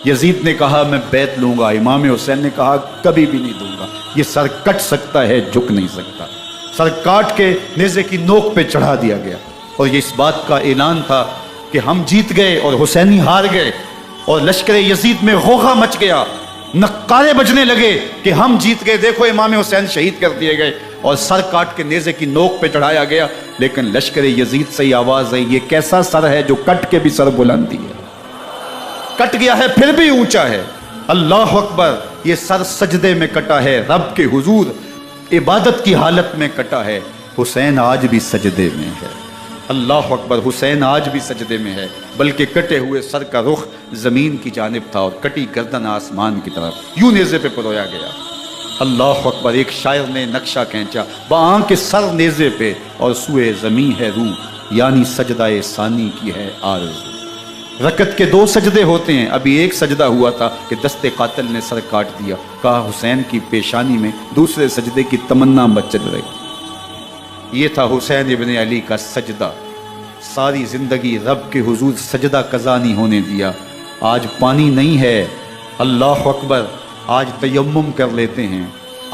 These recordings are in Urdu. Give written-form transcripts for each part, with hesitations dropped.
یزید نے کہا میں بیعت لوں گا، امام حسین نے کہا کبھی بھی نہیں دوں گا، یہ سر کٹ سکتا ہے جھک نہیں سکتا۔ سر کاٹ کے نیزے کی نوک پہ چڑھا دیا گیا، اور یہ اس بات کا اعلان تھا کہ ہم جیت گئے اور حسینی ہار گئے، اور لشکر یزید میں غوغا مچ گیا، نقارے بجنے لگے کہ ہم جیت گئے، دیکھو امام حسین شہید کر دیے گئے، اور سر کاٹ کے نیزے کی نوک پہ چڑھایا گیا۔ لیکن لشکر یزید سے یہ آواز آئی، یہ کیسا سر ہے جو کٹ کے بھی سر بلندی ہے، کٹ گیا ہے پھر بھی اونچا ہے۔ اللہ اکبر، یہ سر سجدے میں کٹا ہے، رب کے حضور عبادت کی حالت میں کٹا ہے۔ حسین آج بھی سجدے میں ہے، اللہ اکبر، حسین آج بھی سجدے میں ہے، بلکہ کٹے ہوئے سر کا رخ زمین کی جانب تھا اور کٹی گردن آسمان کی طرف، یوں نیزے پہ پرویا گیا۔ اللہ اکبر، ایک شاعر نے نقشہ کھینچا، بآں کے سر نیزے پہ اور سوئے زمین ہے روح، یعنی سجدہ ثانی کی ہے آرزو۔ رکعت کے 2 سجدے ہوتے ہیں، ابھی ایک سجدہ ہوا تھا کہ دست قاتل نے سر کاٹ دیا، کہا حسین کی پیشانی میں دوسرے سجدے کی تمنا مچل رہی۔ یہ تھا حسین ابن علی کا سجدہ، ساری زندگی رب کے حضور سجدہ قضا نہیں ہونے دیا۔ آج پانی نہیں ہے، اللہ اکبر، آج تیمم کر لیتے ہیں،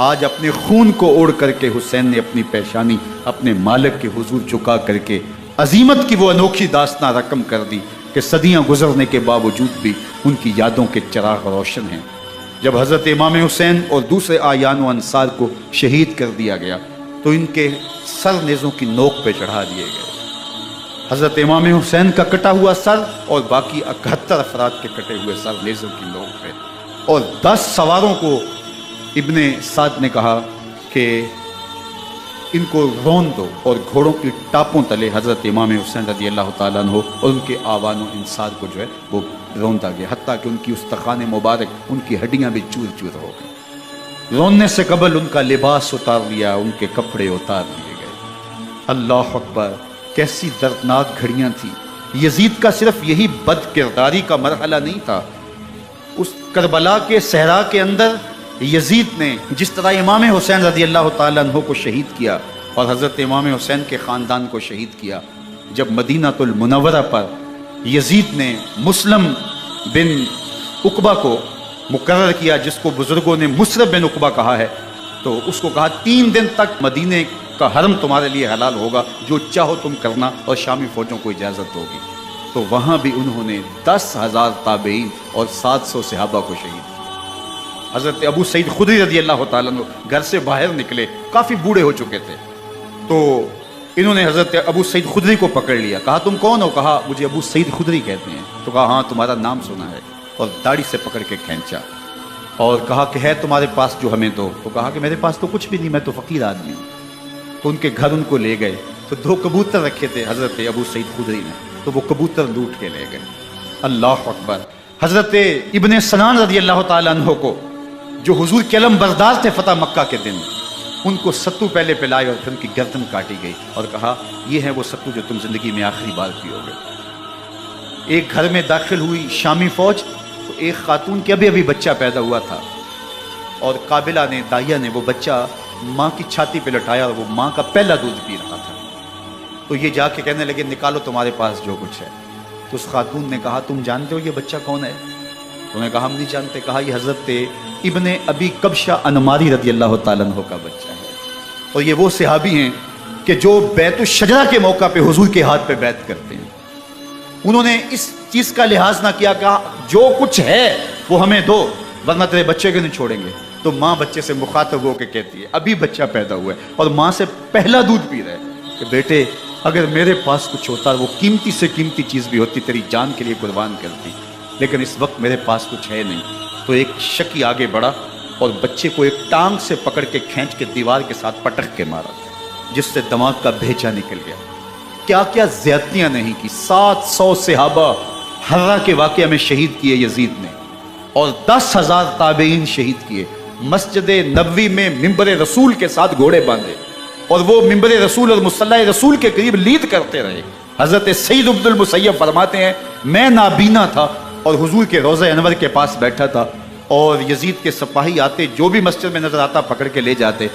آج اپنے خون کو اوڑھ کر کے حسین نے اپنی پیشانی اپنے مالک کے حضور چکا کر کے عظیمت کی وہ انوکھی داستان رقم کر دی کہ صدیاں گزرنے کے باوجود بھی ان کی یادوں کے چراغ روشن ہیں۔ جب حضرت امام حسین اور دوسرے آیان و انصار کو شہید کر دیا گیا تو ان کے سر نیزوں کی نوک پہ چڑھا دیے گئے۔ حضرت امام حسین کا کٹا ہوا سر اور باقی 71 افراد کے کٹے ہوئے سر نیزوں کی نوک پہ، اور 10 سواروں کو ابن سعد نے کہا کہ ان کو رون دو، اور گھوڑوں کی ٹاپوں تلے حضرت امام حسین رضی اللہ تعالیٰ عنہ اور ان کے آوان و انصار کو جو ہے وہ روندا گیا، حتیٰ کہ ان کی استخوان مبارک، ان کی ہڈیاں بھی چور چور ہو گئی۔ روننے سے قبل ان کا لباس اتار لیا، ان کے کپڑے اتار لیے گئے۔ اللہ اکبر، کیسی دردناک گھڑیاں تھیں۔ یزید کا صرف یہی بد کرداری کا مرحلہ نہیں تھا، اس کربلا کے صحرا کے اندر یزید نے جس طرح امام حسین رضی اللہ تعالیٰ عنہ کو شہید کیا اور حضرت امام حسین کے خاندان کو شہید کیا، جب مدینہ المنورہ پر یزید نے مسلم بن عقبہ کو مقرر کیا، جس کو بزرگوں نے مصرب بن عقبہ کہا ہے، تو اس کو کہا 3 دن تک مدینے کا حرم تمہارے لیے حلال ہوگا، جو چاہو تم کرنا، اور شامی فوجوں کو اجازت ہوگی۔ تو وہاں بھی انہوں نے 10,000 تابعین اور 700 صحابہ کو شہید کیا۔ حضرت ابو سعید خدری رضی اللہ تعالیٰ عنہ گھر سے باہر نکلے، کافی بوڑھے ہو چکے تھے، تو انہوں نے حضرت ابو سعید خدری کو پکڑ لیا، کہا تم کون ہو؟ کہا مجھے ابو سعید خدری کہتے ہیں۔ تو کہا ہاں تمہارا نام سنا ہے، اور داڑھی سے پکڑ کے کھینچا اور کہا کہ ہے تمہارے پاس جو ہمیں دو؟ تو کہا کہ میرے پاس تو کچھ بھی نہیں، میں تو فقیر آدمی ہوں۔ تو ان کے گھر ان کو لے گئے، تو 2 کبوتر رکھے تھے حضرت ابو سعید خدری نے، تو وہ کبوتر لوٹ کے لے گئے۔ اللہ اکبر، حضرت ابن سنان رضی اللہ تعالیٰ عنہ کو جو حضور کے علم بردار تھے فتح مکہ کے دن، ان کو ستو پہلے پلائے اور پھر ان کی گردن کاٹی گئی، اور کہا یہ ہے وہ ستو جو تم زندگی میں آخری بار پیو گے۔ ایک گھر میں داخل ہوئی شامی فوج، تو ایک خاتون کے ابھی بچہ پیدا ہوا تھا، اور قابلہ نے، داہیہ نے وہ بچہ ماں کی چھاتی پہ لٹایا، اور وہ ماں کا پہلا دودھ پی رہا تھا۔ تو یہ جا کے کہنے لگے نکالو تمہارے پاس جو کچھ ہے۔ تو اس خاتون نے کہا تم جانتے ہو یہ بچہ کون ہے؟ انہوں نے کہا ہم نہیں جانتے۔ کہا یہ حضرت ابن ابی کبشہ انماری رضی اللہ تعالیٰ عنہ کا بچہ ہے، اور یہ وہ صحابی ہیں کہ جو بیت الشجرہ کے موقع پہ حضور کے ہاتھ پہ بیعت کرتے ہیں۔ انہوں نے اس چیز کا لحاظ نہ کیا کہ جو کچھ ہے وہ ہمیں دو، ورنہ تیرے بچے کو نہیں چھوڑیں گے۔ تو ماں بچے سے مخاطب ہو کے کہتی ہے، ابھی بچہ پیدا ہوا ہے اور ماں سے پہلا دودھ پی رہا ہے، کہ بیٹے اگر میرے پاس کچھ ہوتا، وہ قیمتی سے قیمتی چیز بھی ہوتی، تیری جان کے لیے قربان کرتی، لیکن اس وقت میرے پاس کچھ ہے نہیں۔ تو ایک شکی آگے بڑھا اور بچے کو ایک ٹانگ سے پکڑ کے کھینچ کے دیوار کے ساتھ پٹک کے مارا، جس سے دماغ کا بھیجا نکل گیا۔ کیا کیا زیادتیاں نہیں کی۔ 700 صحابہ حرہ کے واقعہ میں شہید کیے یزید نے، اور 10,000 تابعین شہید کیے۔ مسجد نبوی میں ممبر رسول کے ساتھ گھوڑے باندھے، اور وہ ممبر رسول اور مصلی رسول کے قریب لید کرتے رہے۔ حضرت سید عبد المسیب فرماتے ہیں میں نابینا تھا اور حضور کے روضہ انور کے پاس بیٹھا تھا، اور یزید کے سپاہی آتے، جو بھی مسجد میں نظر آتا پکڑ کے لے جاتے،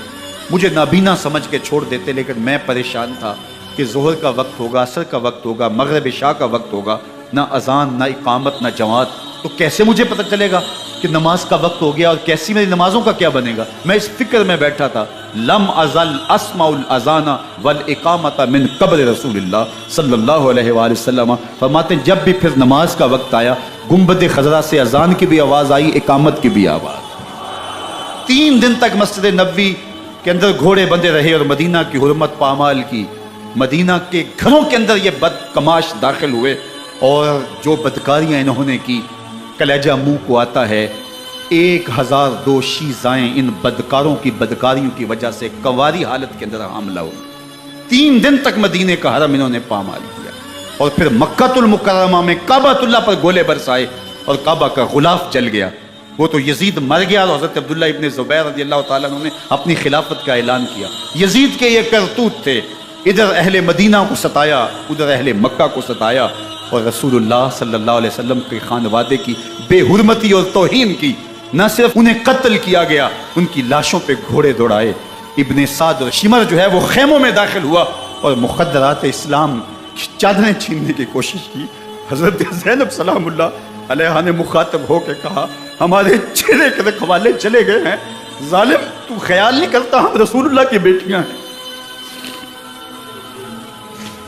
مجھے نابینا سمجھ کے چھوڑ دیتے، لیکن میں پریشان تھا کہ ظہر کا وقت ہوگا، عصر کا وقت ہوگا، مغرب عشاء کا وقت ہوگا، نہ اذان، نہ اقامت، نہ جماعت، تو کیسے مجھے پتہ چلے گا کہ نماز کا وقت ہو گیا اور کیسی میری نمازوں کا کیا بنے گا؟ میں اس فکر میں بیٹھا تھا. لم ازل اسمع الاذان والاقامۃ من قبر رسول اللہ صلی اللہ علیہ وآلہ وسلم. فرماتے ہیں جب بھی پھر نماز کا وقت آیا گنبد خضرا سے اذان کی بھی آواز آئی، اقامت کی بھی آواز. 3 دن تک مسجد نبوی کے اندر گھوڑے بندے رہے اور مدینہ کی حرمت پامال کی. مدینہ کے گھروں کے اندر یہ بدکماش داخل ہوئے اور جو بدکاریاں انہوں نے کی کلیجہ منہ کو آتا ہے. 1002 شیزائیں ان بدکاروں کی بدکاریوں کی وجہ سے کواری حالت کے اندر حاملہ ہوئی. 3 دن تک مدینے کا حرم انہوں نے پامال کیا اور پھر مکہ المکرمہ میں کعبۃ اللہ پر گولے برسائے اور کعبہ کا غلاف جل گیا. وہ تو یزید مر گیا اور حضرت عبداللہ ابن زبیر رضی اللہ تعالیٰ عنہ نے اپنی خلافت کا اعلان کیا. یزید کے یہ کرتوت تھے، ادھر اہل مدینہ کو ستایا، ادھر اہل مکہ کو ستایا اور رسول اللہ صلی اللہ علیہ وسلم کے خانوادے کی بے حرمتی اور توہین کی. نہ صرف انہیں قتل کیا گیا، ان کی لاشوں پہ گھوڑے دوڑائے. ابن سعد اور شمر جو ہے وہ خیموں میں داخل ہوا اور مخدرات اسلام کی چادریں چھیننے کی کوشش کی. حضرت زینب سلام اللہ علیہ نے مخاطب ہو کے کہا ہمارے چہرے کے رکھوالے چلے گئے ہیں، ظالم تو خیال نہیں کرتا ہم رسول اللہ کی بیٹیاں ہیں.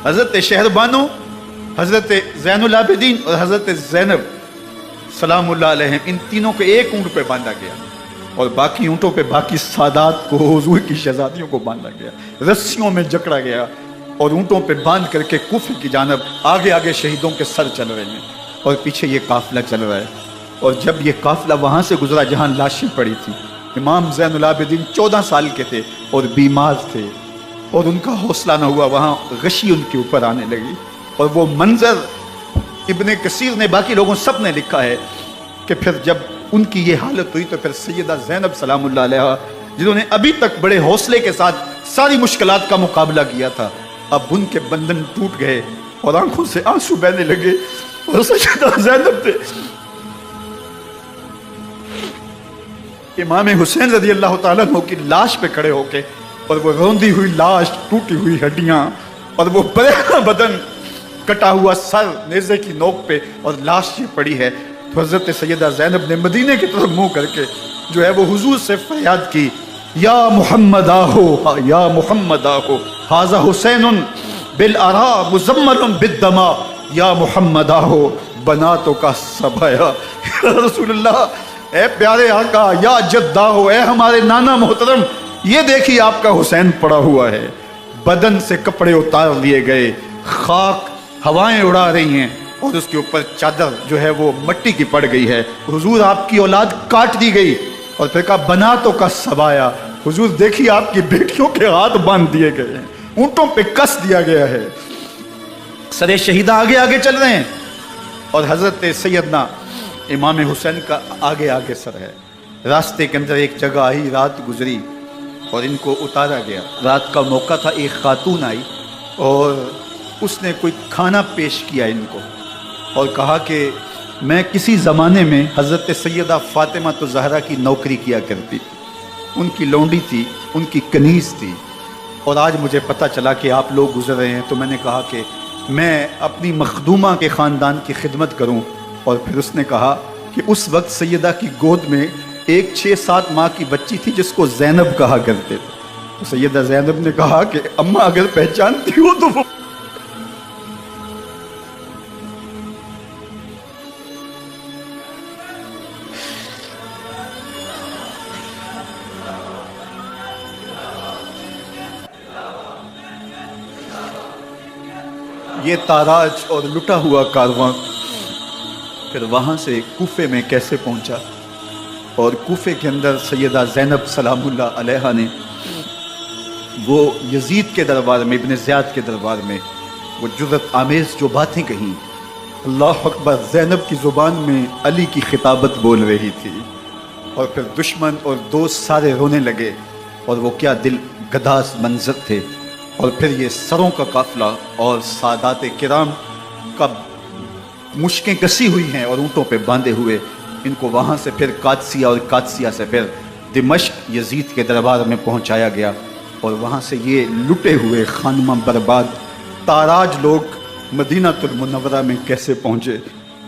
حضرت شہربانو، حضرت زین العابدین اور حضرت زینب سلام اللہ علیہ ان تینوں کو ایک اونٹ پہ باندھا گیا اور باقی اونٹوں پہ باقی سادات کو، حضور کی شہزادیوں کو باندھا گیا، رسیوں میں جکڑا گیا اور اونٹوں پہ باندھ کر کے کوفے کی جانب آگے آگے شہیدوں کے سر چل رہے ہیں اور پیچھے یہ قافلہ چل رہا ہے. اور جب یہ قافلہ وہاں سے گزرا جہاں لاشیں پڑی تھی، امام زین العابدین 14 سال کے تھے اور بیمار تھے اور ان کا حوصلہ نہ ہوا، وہاں غشی ان کے اوپر آنے لگی. اور وہ منظر ابن کثیر نے، باقی لوگوں سب نے لکھا ہے کہ پھر جب ان کی یہ حالت ہوئی تو پھر سیدہ زینب سلام اللہ علیہ جنہوں نے ابھی تک بڑے حوصلے کے ساتھ ساری مشکلات کا مقابلہ کیا تھا، اب ان کے بندن ٹوٹ گئے اور آنکھوں سے آنسو بہنے لگے اور سیدہ زینب تھے امام حسین رضی اللہ تعالیٰ عنہ کی لاش پہ کھڑے ہو کے، اور وہ روندی ہوئی لاش، ٹوٹی ہوئی ہڈیاں اور وہ برینا بدن، کٹا ہوا سر نیزے کی نوک پہ اور لاش یہ پڑی ہے. تو حضرت سیدہ زینب نے مدینے کی طرف منہ کر کے جو ہے وہ حضور سے فریاد کی، یا محمد آہو، یا محمد آہو، ھذا حسین بالآراء مزمل بالدماء، یا محمد آہو بناتوں کا سبایا. رسول اللہ، اے پیارے آقا، یا جدہ ہو، اے ہمارے نانا محترم، یہ دیکھیے آپ کا حسین پڑا ہوا ہے، بدن سے کپڑے اتار لیے گئے، خاک ہوائیں اڑا رہی ہیں اور اس کے اوپر چادر جو ہے وہ مٹی کی پڑ گئی ہے. حضور آپ کی اولاد کاٹ دی گئی اور پھر کہا بناتوں کا سبایا. حضور دیکھیے آپ کی بیٹیوں کے ہاتھ باندھ دیے گئے ہیں، اونٹوں پہ کس دیا گیا ہے، سر شہیدہ آگے آگے چل رہے ہیں اور حضرت سیدنا امام حسین کا آگے آگے سر ہے. راستے کے اندر ایک جگہ آئی، رات گزری اور ان کو اتارا گیا. رات کا موقع تھا، ایک خاتون آئی اور اس نے کوئی کھانا پیش کیا ان کو اور کہا کہ میں کسی زمانے میں حضرت سیدہ فاطمہ الزہرا کی نوکری کیا کرتی، ان کی لونڈی تھی، ان کی کنیز تھی، اور آج مجھے پتہ چلا کہ آپ لوگ گزر رہے ہیں تو میں نے کہا کہ میں اپنی مخدومہ کے خاندان کی خدمت کروں. اور پھر اس نے کہا کہ اس وقت سیدہ کی گود میں ایک 6-7 ماہ کی بچی تھی جس کو زینب کہا کرتے تھے. تو سیدہ زینب نے کہا کہ اماں اگر پہچانتی ہو تو وہ یہ تاراج اور لٹا ہوا کارواں پھر وہاں سے کوفے میں کیسے پہنچا. اور کوفے کے اندر سیدہ زینب سلام اللہ علیہ نے وہ یزید کے دربار میں، ابن زیاد کے دربار میں وہ جرأت آمیز جو باتیں کہیں، اللہ اکبر، زینب کی زبان میں علی کی خطابت بول رہی تھی اور پھر دشمن اور دوست سارے رونے لگے اور وہ کیا دل گداز منظر تھے. اور پھر یہ سروں کا قافلہ اور سادات کرام کا مشکیں کسی ہوئی ہیں اور اونٹوں پہ باندھے ہوئے ان کو وہاں سے پھر قادسیہ اور قادسیہ سے پھر دمشق یزید کے دربار میں پہنچایا گیا. اور وہاں سے یہ لٹے ہوئے خانمہ برباد تاراج لوگ مدینہ المنورہ میں کیسے پہنچے.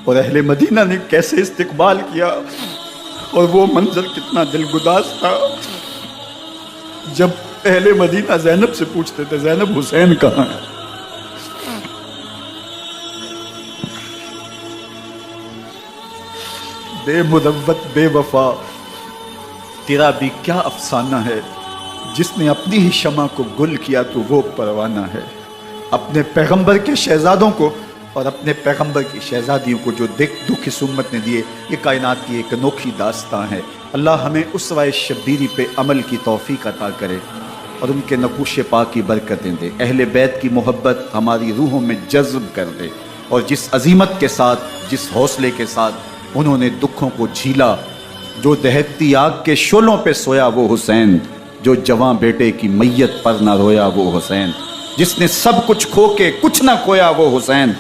اور اہل مدینہ نے کیسے استقبال کیا، اور وہ منظر کتنا دلگداز تھا جب اہل مدینہ زینب سے پوچھتے تھے زینب حسین کہاں ہے؟ بے مدوت بے وفا، تیرا بھی کیا افسانہ ہے، جس نے اپنی ہی شمع کو گل کیا تو وہ پروانہ ہے۔ اپنے پیغمبر کے شہزادوں کو اور اپنے پیغمبر کی شہزادیوں کو جو دکھ اس امت نے دیے، یہ کائنات کی ایک انوکھی داستان ہے۔ اللہ ہمیں اسوہ شبیری پہ عمل کی توفیق عطا کرے اور ان کے نقوش پاک کی برکتیں دے، اہل بیت کی محبت ہماری روحوں میں جذب کر دے، اور جس عظیمت کے ساتھ، جس حوصلے کے ساتھ انہوں نے دکھوں کو جھیلا، جو دہکتی آگ کے شعلوں پہ سویا وہ حسین، جو جواں بیٹے کی میت پر نہ رویا وہ حسین، جس نے سب کچھ کھو کے کچھ نہ کھویا وہ حسین۔